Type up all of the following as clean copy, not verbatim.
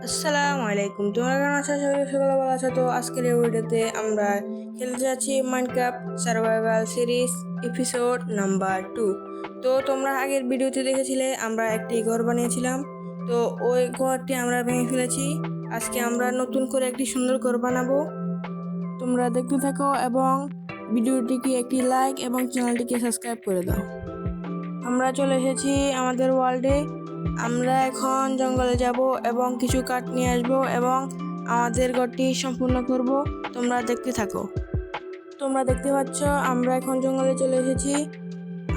আসসালামু আলাইকুম, তোমরা কেমন আছো? আশা করি সকলে ভালো আছো। তো আজকের এই ভিডিওতে আমরা খেলতে যাচ্ছি Minecraft survival series episode number 2। তো তোমরা আগের ভিডিওতে দেখেছিলে আমরা একটি ঘর বানিয়েছিলাম। তো ওই ঘরটি আমরা ভেঙে ফেলেছি। আজকে আমরা নতুন করে একটি সুন্দর ঘর বানাবো। তোমরা দেখতে থাকো এবং ভিডিওটিকে একটি লাইক এবং চ্যানেলটিকে সাবস্ক্রাইব করে দাও। আমরা চলে এসেছি আমাদের ওয়ার্ল্ডে। আমরা এখন জঙ্গলে যাব এবং কিছু কাঠ নিয়ে আসবো এবং আমাদের ঘরটি সম্পূর্ণ করব। তোমরা দেখতে থাকো। তোমরা দেখতে পাচ্ছ আমরা এখন জঙ্গলে চলে এসেছি।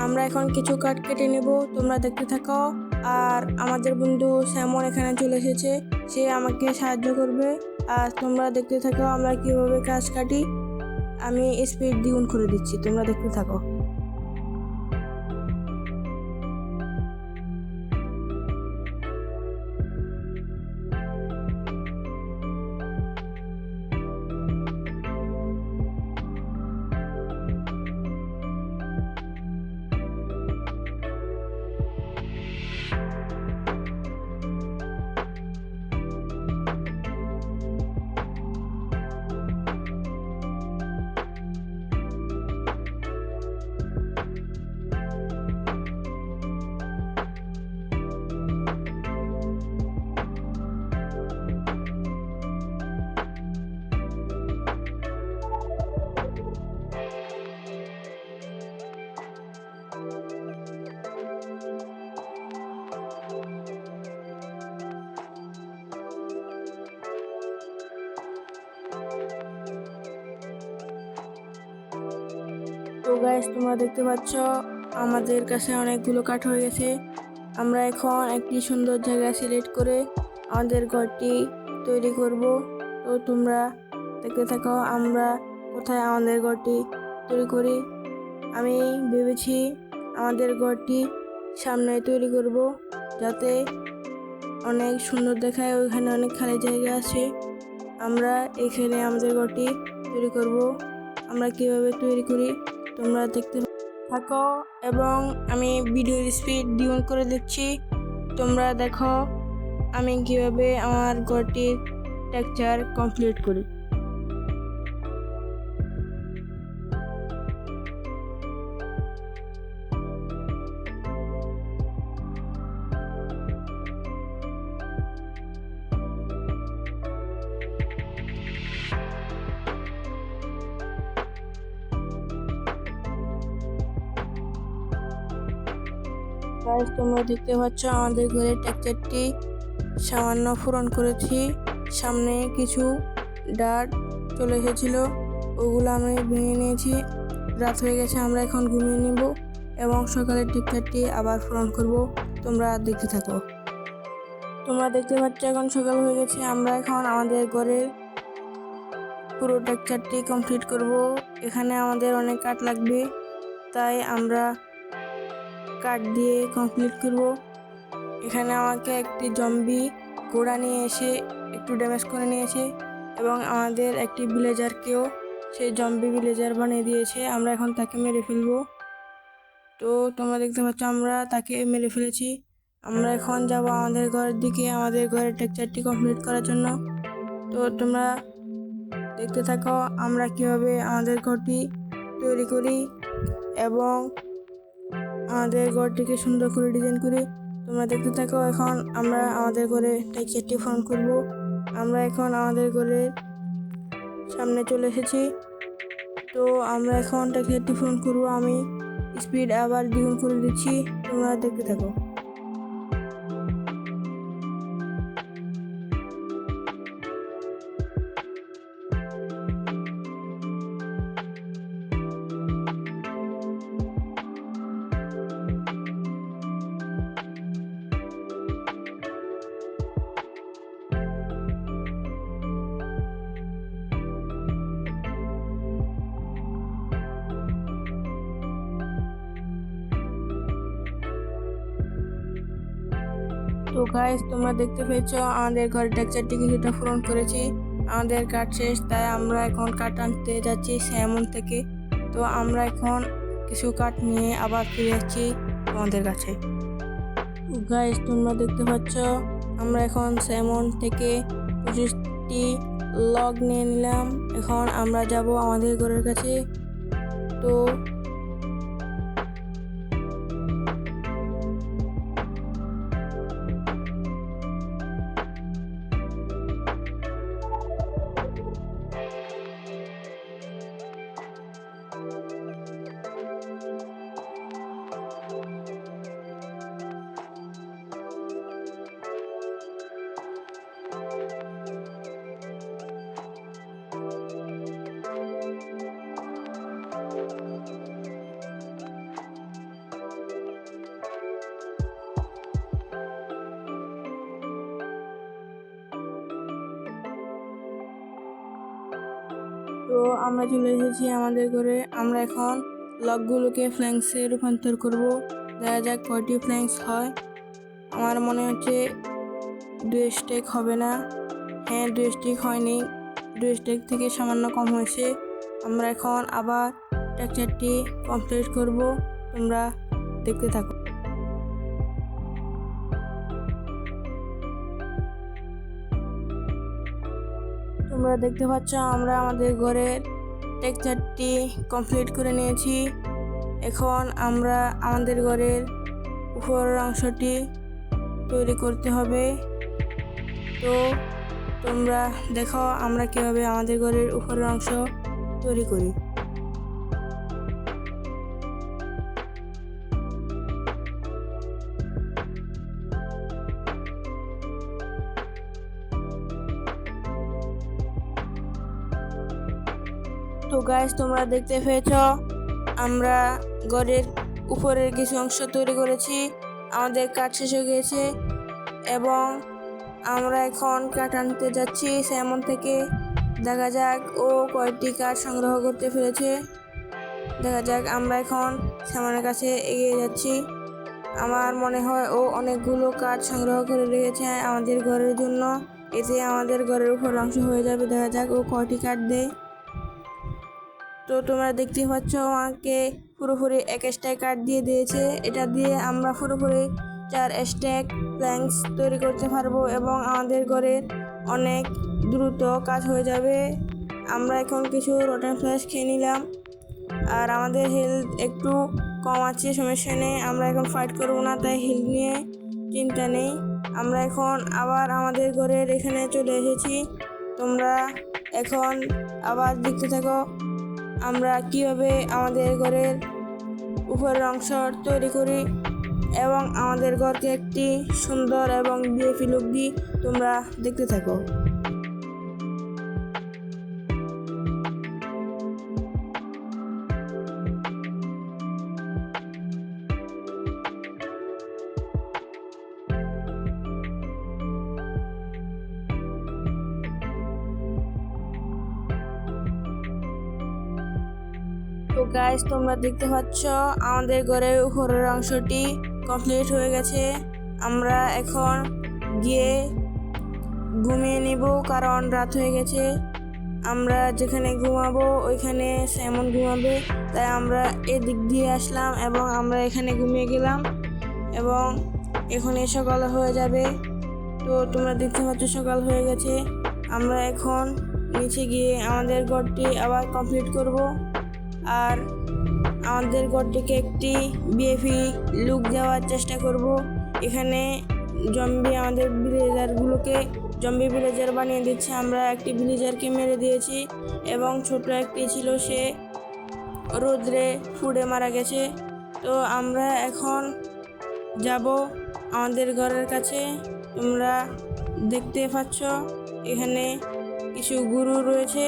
আমরা এখন কিছু কাঠ কেটে নেব। তোমরা দেখতে থাকো। আর আমাদের বন্ধু স্যামন এখানে চলে এসেছে, সে আমাকে সাহায্য করবে। আর তোমরা দেখতে থাকো আমরা কিভাবে কাঠ কাটি। আমি স্পিড দ্বিগুণ করে দিচ্ছি, তোমরা দেখতে থাকো। তো গাইস, তোমরা দেখতে পাচ্ছ আমাদের কাছে অনেকগুলো কাঠ হয়ে গেছে। আমরা এখন একটি সুন্দর জায়গা সিলেক্ট করে আমাদের ঘরটি তৈরি করব। তো তোমরা দেখতে থাকো আমরা কোথায় আমাদের ঘরটি তৈরি করি। আমি ভেবেছি আমাদের ঘরটি সামনে তৈরি করব, যাতে অনেক সুন্দর দেখায়। ওইখানে অনেক খালি জায়গা আছে। আমরা এখানে আমাদের ঘরটি তৈরি করব। আমরা কিভাবে তৈরি করি তোমরা দেখতে থাকো এবং আমি ভিডিওর স্পিড দ্বিগুণ করে দিচ্ছি। তোমরা দেখো আমি কিভাবে আমার ঘরটির টেক্সচার কমপ্লিট করি। গাইস, তোমরা দেখতে পাচ্ছ আমাদের ঘরের টেক্সচারটি সামান্য পূরণ করেছি। সামনে কিছু ডাট চলে এসেছিল, ওগুলো আমি ভেঙে নিয়েছি। রাত হয়ে গেছে, আমরা এখন ঘুমিয়ে নিব এবং সকালের টেক্সচারটি আবার পূরণ করব। তোমরা দেখতে থাকো। তোমরা দেখতে পাচ্ছ এখন সকাল হয়ে গেছে। আমরা এখন আমাদের ঘরের পুরো টেক্সচারটি কমপ্লিট করব। এখানে আমাদের অনেক কাঠ লাগবে, তাই আমরা কাঠ দিয়ে কমপ্লিট করব। এখানে আমাকে একটি জম্বি ঘোড়া নিয়ে এসে একটু ড্যামেজ করে নিয়েছে এবং আমাদের একটি ভিলেজারকেও সেই জম্বি ভিলেজার বানিয়ে দিয়েছে। আমরা এখন তাকে মেরে ফেলবো। তো তোমরা দেখতে পাচ্ছ আমরা তাকে মেরে ফেলেছি। আমরা এখন যাব আমাদের ঘরের দিকে, আমাদের ঘরের টেক্সচারটি কমপ্লিট করার জন্য। তো তোমরা দেখতে থাকো আমরা কিভাবে আমাদের ঘরটি তৈরি করি এবং আমাদের ঘরটিকে সুন্দর করে ডিজাইন করি। তোমরা দেখতে থাকো। এখন আমরা আমাদের ঘরে টেক্সচারটি পূরণ করব। আমরা এখন আমাদের ঘরের সামনে চলে এসেছি। তো আমরা এখন টেক্সচারটি পূরণ করব। আমি স্পিড আবার দ্বিগুণ করে দিচ্ছি, তোমরা দেখতে থাকো। তো গাইস, তোমরা দেখতে পেয়েছো আমাদের ঘরের টেক্সচারটি কিছুটা পূরণ করেছি। আমাদের কাঠ শেষ, তাই আমরা এখন কাঠ আনতে যাচ্ছি স্যামন থেকে। তো আমরা এখন কিছু কাঠ নিয়ে আবার ফিরে যাচ্ছি তোমাদের কাছে। তো গাইস, তোমরা দেখতে পাচ্ছ আমরা এখন স্যামন থেকে 25টি লগ নিয়ে নিলাম। এখন আমরা যাব আমাদের ঘরের কাছে। তো আমরা চলে এসেছি আমাদের ঘরে। আমরা এখন লকগুলোকে ফ্ল্যাঙ্কসে রূপান্তর করব। দেখা যাক কয়টি ফ্ল্যাঙ্কস হয়। আমার মনে হচ্ছে 2 স্টেক হবে না। হ্যাঁ, 2 স্টেক হয়নি, 2 স্টেক থেকে সামান্য কম হয়েছে। আমরা এখন আবার টেক্সচারটি কমপ্লিট করব। তোমরা দেখতে থাকো। তোমরা দেখতে পাচ্ছ আমরা আমাদের ঘরের টেক্সচারটি কমপ্লিট করে নিয়েছি। এখন আমরা আমাদের ঘরের উপরের অংশটি তৈরি করতে হবে। তো তোমরা দেখো আমরা কিভাবে আমাদের ঘরের উপরের অংশ তৈরি করি। তো গাইস, তোমরা দেখতে পেয়েছ আমরা ঘরের উপরের কিছু অংশ তৈরি করেছি। আমাদের কাঠ শেষ হয়ে গেছে এবং আমরা এখন কাঠ আনতে যাচ্ছি স্যামন থেকে। দেখা যাক ও কয়টি কাঠ সংগ্রহ করতে পেরেছে। দেখা যাক, আমরা এখন স্যামনের কাছে এগিয়ে যাচ্ছি। আমার মনে হয় ও অনেকগুলো কাঠ সংগ্রহ করে রেখেছে আমাদের ঘরের জন্য। এতে আমাদের ঘরের উপর অংশ হয়ে যাবে। দেখা যাক ও কয়টি কাঠ দেয়। তো তোমরা দেখতে পাচ্ছ আমাকে পুরোপুরি 1 স্ট্যাক কাঠ দিয়ে দিয়েছে। এটা দিয়ে আমরা পুরোপুরি 4 স্ট্যাক প্ল্যাঙ্কস তৈরি করতে পারবো এবং আমাদের ঘরের অনেক দ্রুত কাজ হয়ে যাবে। আমরা এখন কিছু রটেন ফ্ল্যাশ খেয়ে নিলাম আর আমাদের হেলথ একটু কম আছে, সমস্যা নেই। আমরা এখন ফাইট করবো না, তাই হেলথ নিয়ে চিন্তা নেই। আমরা এখন আবার আমাদের ঘরের এখানে চলে এসেছি। তোমরা এখন আবার দেখতে থাকো আমরা কিভাবে আমাদের ঘরের উপরের অংশ তৈরি করি এবং আমাদের ঘরকে একটি সুন্দর এবং বিএফি লুক দিই। তোমরা দেখতে থাকো। তো গাইস, তোমরা দেখতে পাচ্ছ আমাদের ঘরের উপরের অংশটি কমপ্লিট হয়ে গেছে। আমরা এখন গিয়ে ঘুমিয়ে নিব, কারণ রাত হয়ে গেছে। আমরা যেখানে ঘুমাবো ওইখানে স্যামন ঘুমাবে, তাই আমরা এদিক দিয়ে আসলাম এবং আমরা এখানে ঘুমিয়ে গেলাম এবং এখনই সকাল হয়ে যাবে। তো তোমরা দেখতে পাচ্ছ সকাল হয়ে গেছে। আমরা এখন নিচে গিয়ে আমাদের ঘরটি আবার কমপ্লিট করব আর আমাদের ঘরটিকে একটি বিএফি লুক দেওয়ার চেষ্টা করব। এখানে জম্বি আমাদের ভিলেজারগুলোকে জম্বি ভিলেজার বানিয়ে দিচ্ছে। আমরা একটি ভিলেজারকে মেরে দিয়েছি এবং ছোট একটি ছিল, সে রোদ্রে পুড়ে মারা গেছে। তো আমরা এখন যাব আমাদের ঘরের কাছে। তোমরা দেখতে পাচ্ছ এখানে কিছু গুরু রয়েছে।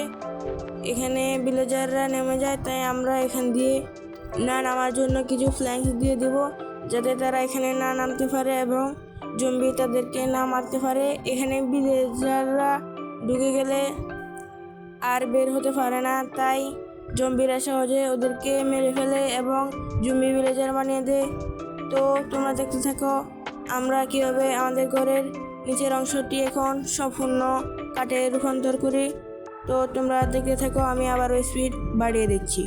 এখানে ভিলেজাররা নেমে যায়, তাই আমরা এখান দিয়ে না নামার জন্য কিছু ফ্ল্যাঙ্কস দিয়ে দেব, যাতে তারা এখানে না নামতে পারে এবং জম্বি তাদেরকে না মারতে পারে। এখানে ভিলেজাররা ঢুকে গেলে আর বের হতে পারে না, তাই জম্বিরা সহজে ওদেরকে মেরে ফেলে এবং জম্বি ভিলেজার বানিয়ে দেয়। তো তোমরা দেখতে থাকো আমরা কীভাবে আমাদের ঘরের নিচের অংশটি এখন সম্পূর্ণ কাঠে রূপান্তর করি। তো তোমরা দেখতে থাকো, আমি আবার ওই স্পিড বাড়িয়ে দিচ্ছি।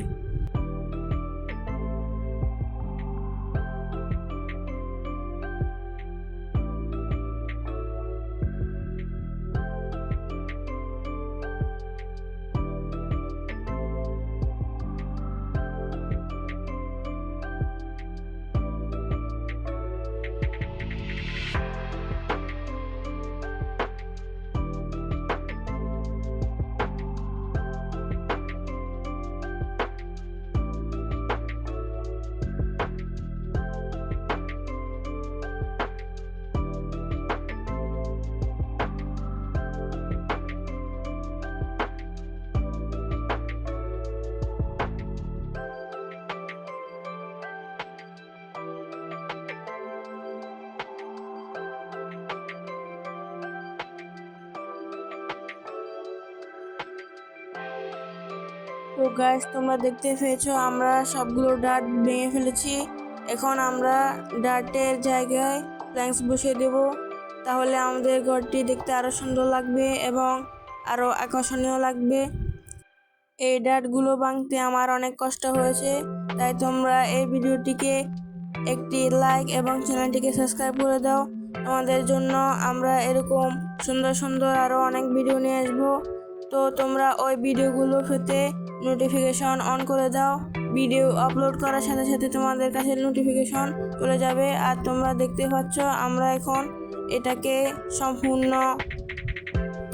তো গাইস তোমরা দেখতে পেয়েছো আমরা সবগুলো ডার্ট ভেঙে ফেলেছি। এখন আমরা ডার্টের জায়গায় প্ল্যাঙ্কস বসিয়ে দেব, তাহলে আমাদের ঘরটি দেখতে আরো সুন্দর লাগবে এবং আরো আকর্ষণীয় লাগবে। এই ডার্টগুলো ভাঙতে আমার অনেক কষ্ট হয়েছে, তাই তোমরা এই ভিডিওটিকে একটি লাইক এবং চ্যানেলটিকে সাবস্ক্রাইব করে দাও। তোমাদের জন্য আমরা এরকম সুন্দর সুন্দর আরো অনেক ভিডিও নিয়ে আসবো। তো তোমরা ওই ভিডিওগুলো পেতে নোটিফিকেশন অন করে দাও। ভিডিও আপলোড করার সাথে সাথে তোমাদের কাছে নোটিফিকেশন চলে যাবে। আর তোমরা দেখতে পাচ্ছ আমরা এখন এটাকে সম্পূর্ণ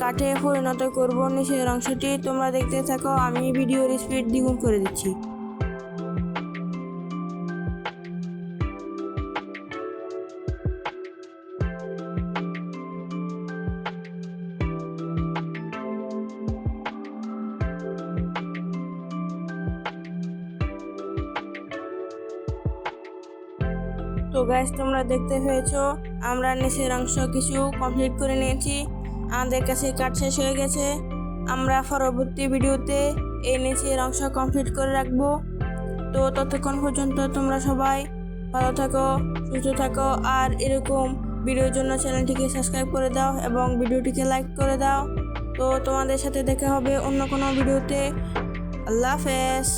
কাঠে পরিণত করব নিচের অংশটি। তোমরা দেখতে থাকো, আমি ভিডিওর স্পিড দ্বিগুণ করে দিচ্ছি। তো গাইস তোমরা দেখতে পেয়েছো আমরা নিচের অংশ কিছু কমপ্লিট করে নিয়েছি। আমাদের কাছে কাঠ শেষ হয়ে গেছে। আমরা পরবর্তী ভিডিওতে এই নিচের অংশ কমপ্লিট করে রাখবো। তো ততক্ষণ পর্যন্ত তোমরা সবাই ভালো থাকো, সুস্থ থাকো, আর এরকম ভিডিওর জন্য চ্যানেলটিকে সাবস্ক্রাইব করে দাও এবং ভিডিওটিকে লাইক করে দাও। তো তোমাদের সাথে দেখা হবে অন্য কোনো ভিডিওতে। আল্লাহ হাফেজ।